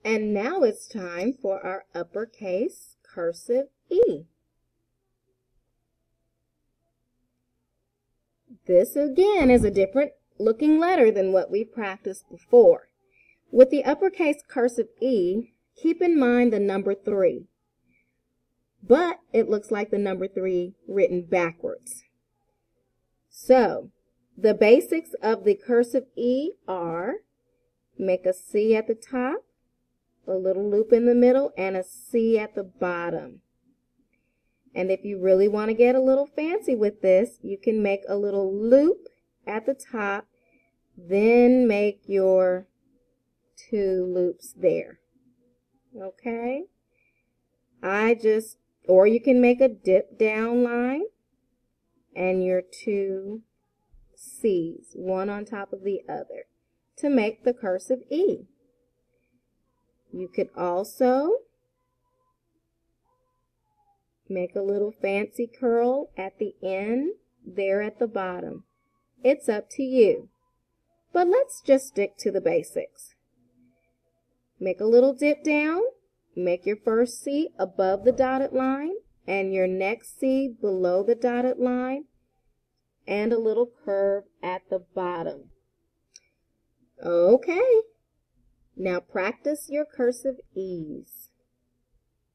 And now it's time for our uppercase cursive E. This again is a different looking letter than what we practiced before. With the uppercase cursive E, keep in mind the number 3. But it looks like the number 3 written backwards. So, the basics of the cursive E are make a C at the top, a little loop in the middle, and a C at the bottom. And if you really want to get a little fancy with this, you can make a little loop at the top, then make your 2 loops there. Okay? Or you can make a dip down line and your 2 C's, one on top of the other, to make the cursive E. You could also make a little fancy curl at the end there at the bottom. It's up to you. But let's just stick to the basics. Make a little dip down, make your first C above the dotted line and your next C below the dotted line, and a little curve at the bottom. Okay, now practice your cursive E's.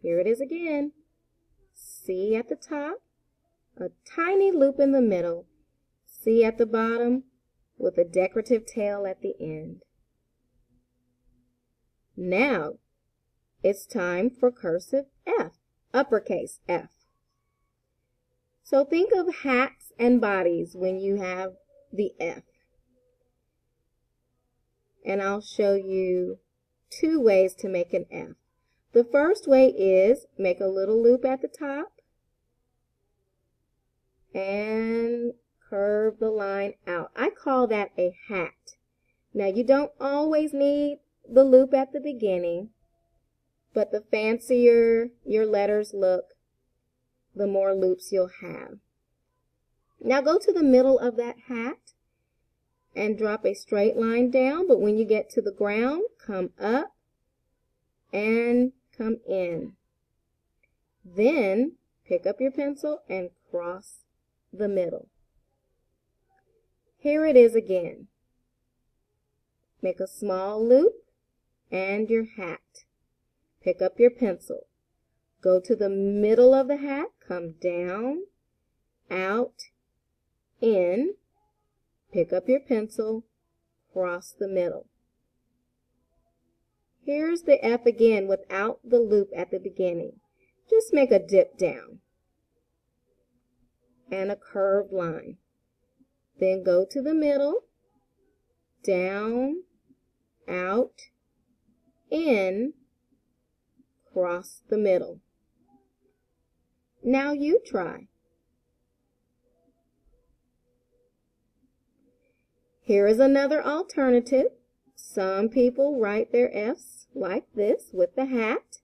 Here it is again. C at the top, a tiny loop in the middle, C at the bottom with a decorative tail at the end. Now, it's time for cursive F, uppercase F. So think of hats and bodies when you have the F. And I'll show you 2 ways to make an F. The first way is make a little loop at the top and curve the line out. I call that a hat. Now you don't always need the loop at the beginning, but the fancier your letters look, the more loops you'll have. Now go to the middle of that hat and drop a straight line down, but when you get to the ground, come up and come in. Then pick up your pencil and cross the middle. Here it is again. Make a small loop and your hat. Pick up your pencil. Go to the middle of the hat, come down, out, in, pick up your pencil, cross the middle. Here's the F again without the loop at the beginning. Just make a dip down and a curved line. Then go to the middle, down, out, in, cross the middle. Now you try. Here is another alternative. Some people write their F's like this with the hat.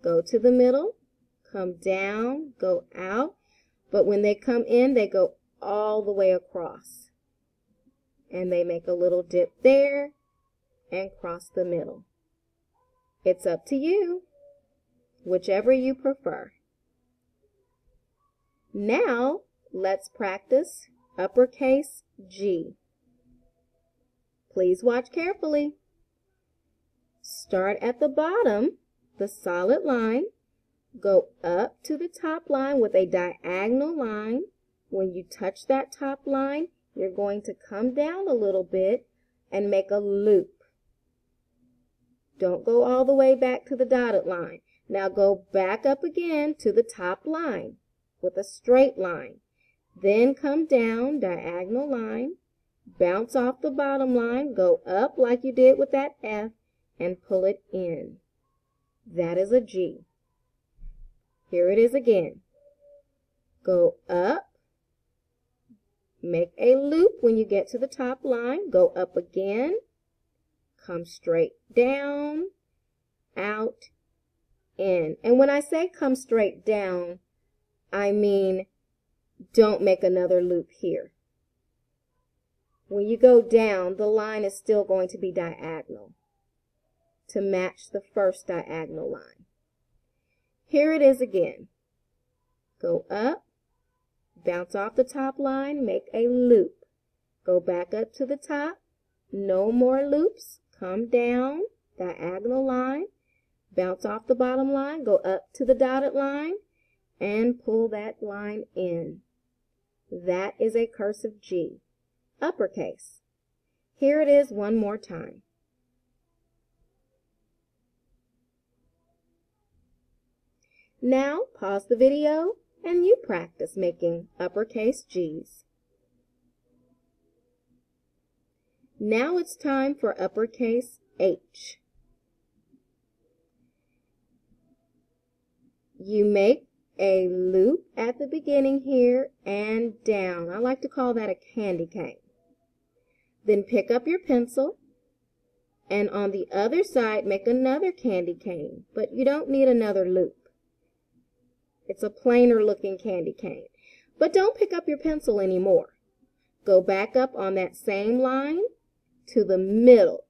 Go to the middle, come down, go out, but when they come in, they go all the way across. And they make a little dip there and cross the middle. It's up to you, whichever you prefer. Now, let's practice uppercase G. Please watch carefully. Start at the bottom, the solid line. Go up to the top line with a diagonal line. When you touch that top line, you're going to come down a little bit and make a loop. Don't go all the way back to the dotted line. Now go back up again to the top line with a straight line. Then come down, diagonal line, bounce off the bottom line, go up like you did with that F, and pull it in. That is a G. Here it is again. Go up, make a loop when you get to the top line, go up again, come straight down, out, in. And when I say come straight down, I mean don't make another loop here. When you go down, the line is still going to be diagonal. to match the first diagonal line. Here it is again. Go up, bounce off the top line, make a loop. Go back up to the top, no more loops, come down, diagonal line, bounce off the bottom line, go up to the dotted line, and pull that line in. That is a cursive G, uppercase. Here it is one more time. Now pause the video and you practice making uppercase G's. Now it's time for uppercase H. You make a loop at the beginning here and down. I like to call that a candy cane. Then pick up your pencil and on the other side make another candy cane, but you don't need another loop. It's a plainer looking candy cane. But don't pick up your pencil anymore. Go back up on that same line to the middle.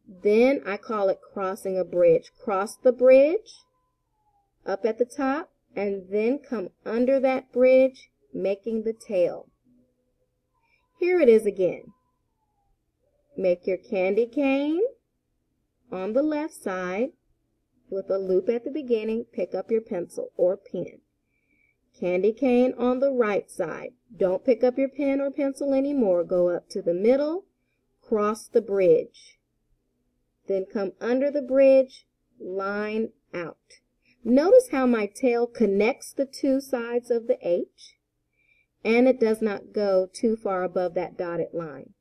Then I call it crossing a bridge. Cross the bridge up at the top and then come under that bridge, making the tail. Here it is again. Make your candy cane on the left side with a loop at the beginning. Pick up your pencil or pen. Candy cane on the right side. Don't pick up your pen or pencil anymore. Go up to the middle, cross the bridge. Then come under the bridge, line out. Notice how my tail connects the two sides of the H, and it does not go too far above that dotted line.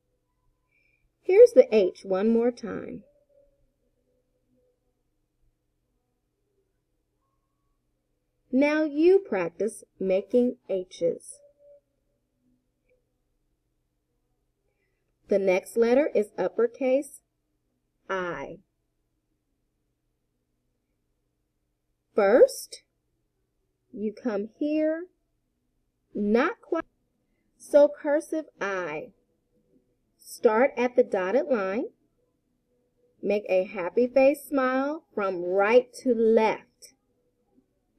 Here's the H one more time. Now you practice making H's. The next letter is uppercase I. First, you come here, not quite. So cursive I. Start at the dotted line. Make a happy face smile from right to left.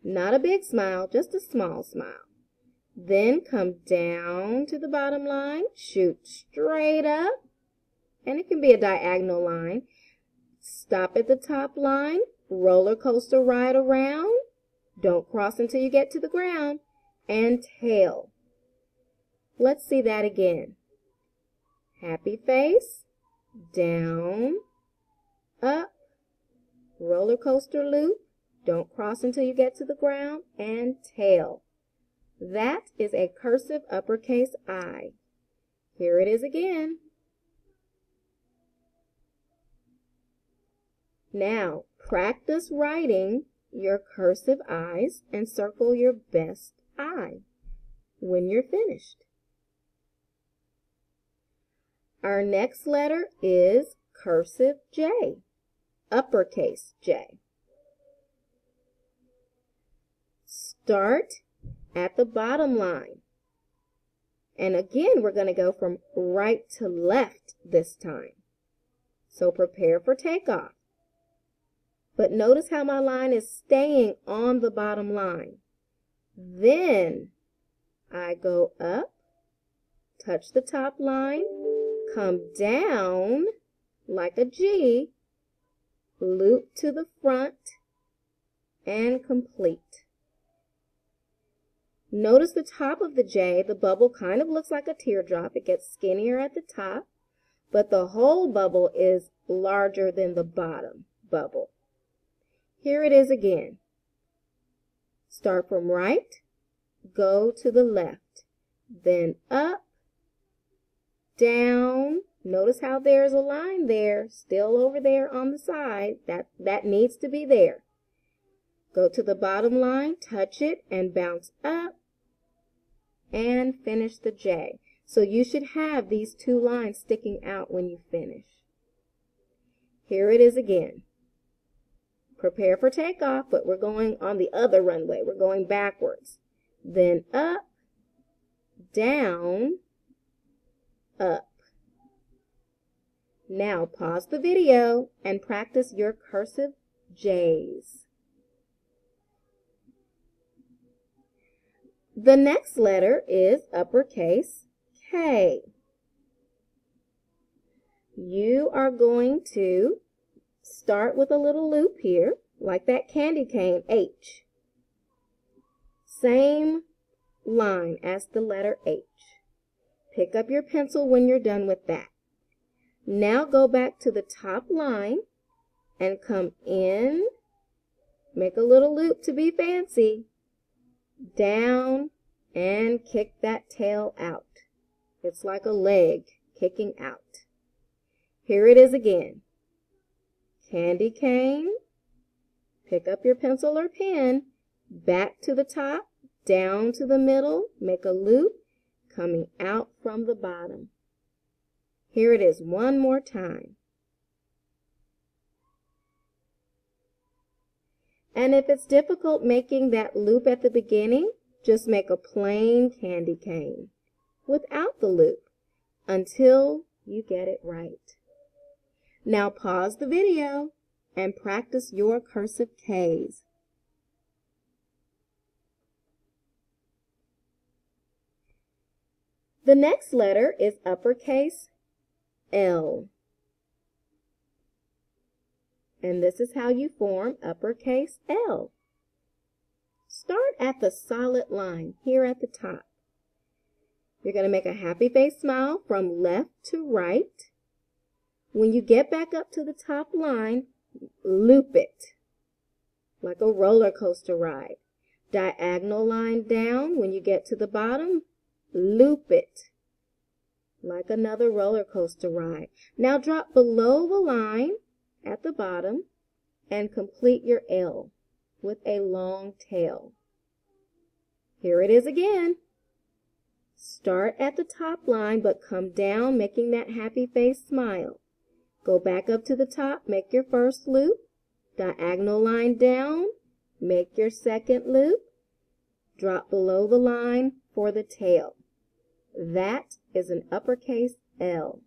Not a big smile, just a small smile. Then come down to the bottom line, shoot straight up, and it can be a diagonal line. Stop at the top line, roller coaster ride around, don't cross until you get to the ground, and tail. Let's see that again. Happy face, down, up, roller coaster loop, don't cross until you get to the ground, and tail. That is a cursive uppercase I. Here it is again. Now, practice writing your cursive I's and circle your best I when you're finished. Our next letter is cursive J, uppercase J. Start at the bottom line. And again, we're going to go from right to left this time. So prepare for takeoff. But notice how my line is staying on the bottom line. Then I go up, touch the top line, come down like a G, loop to the front, and complete. Notice the top of the J, the bubble kind of looks like a teardrop. It gets skinnier at the top, but the whole bubble is larger than the bottom bubble. Here it is again. Start from right, go to the left, then up, down. Notice how there's a line there, still over there on the side. That needs to be there. Go to the bottom line, touch it, and bounce up, and finish the J. So you should have these two lines sticking out when you finish. Here it is again. Prepare for takeoff, but we're going on the other runway. We're going backwards. Then up, down, up. Now pause the video and practice your cursive J's. The next letter is uppercase K. You are going to start with a little loop here, like that candy cane H. Same line as the letter H. Pick up your pencil when you're done with that. Now go back to the top line and come in, make a little loop to be fancy, down, and kick that tail out. It's like a leg kicking out. Here it is again. Candy cane, pick up your pencil or pen, back to the top, down to the middle, make a loop, coming out from the bottom. Here it is one more time. And if it's difficult making that loop at the beginning, just make a plain candy cane without the loop until you get it right. Now pause the video and practice your cursive K's. The next letter is uppercase L. And this is how you form uppercase L. Start at the solid line here at the top. You're going to make a happy face smile from left to right. When you get back up to the top line, loop it like a roller coaster ride. Diagonal line down. When you get to the bottom, loop it like another roller coaster ride. Now drop below the line at the bottom and complete your L with a long tail. Here it is again. Start at the top line but come down making that happy face smile. Go back up to the top, make your first loop, diagonal line down, make your second loop, drop below the line for the tail. That is an uppercase L.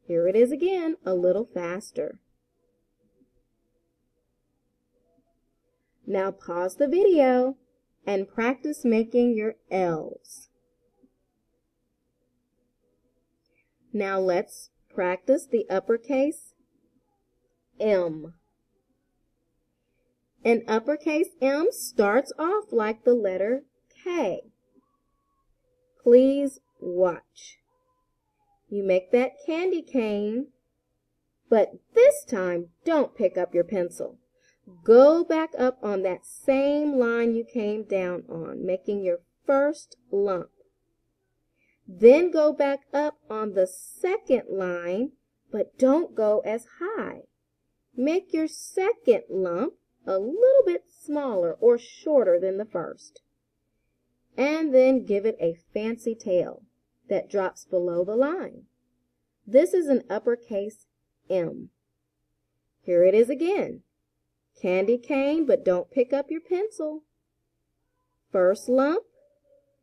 Here it is again, a little faster. Now pause the video and practice making your L's. Now let's practice the uppercase M. An uppercase M starts off like the letter K. Please watch. You make that candy cane, but this time don't pick up your pencil. Go back up on that same line you came down on, making your first lump. Then go back up on the second line, but don't go as high. Make your second lump a little bit smaller or shorter than the first. And then give it a fancy tail that drops below the line. This is an uppercase M. Here it is again. Candy cane, but don't pick up your pencil. First lump,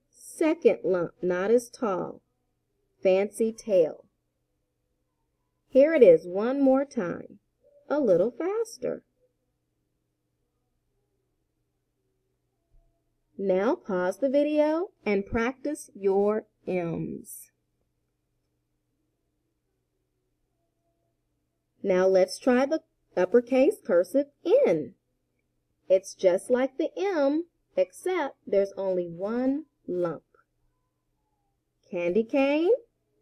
second lump, not as tall. Fancy tail. Here it is one more time, a little faster. Now pause the video and practice your M's. Now let's try the uppercase cursive N. It's just like the M, except there's only one lump. Candy cane,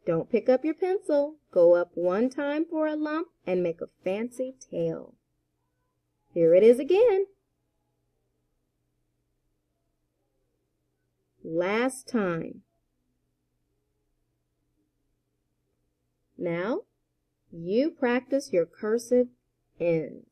don't pick up your pencil. Go up one time for a lump and make a fancy tail. Here it is again. Last time. Now, you practice your cursive N's.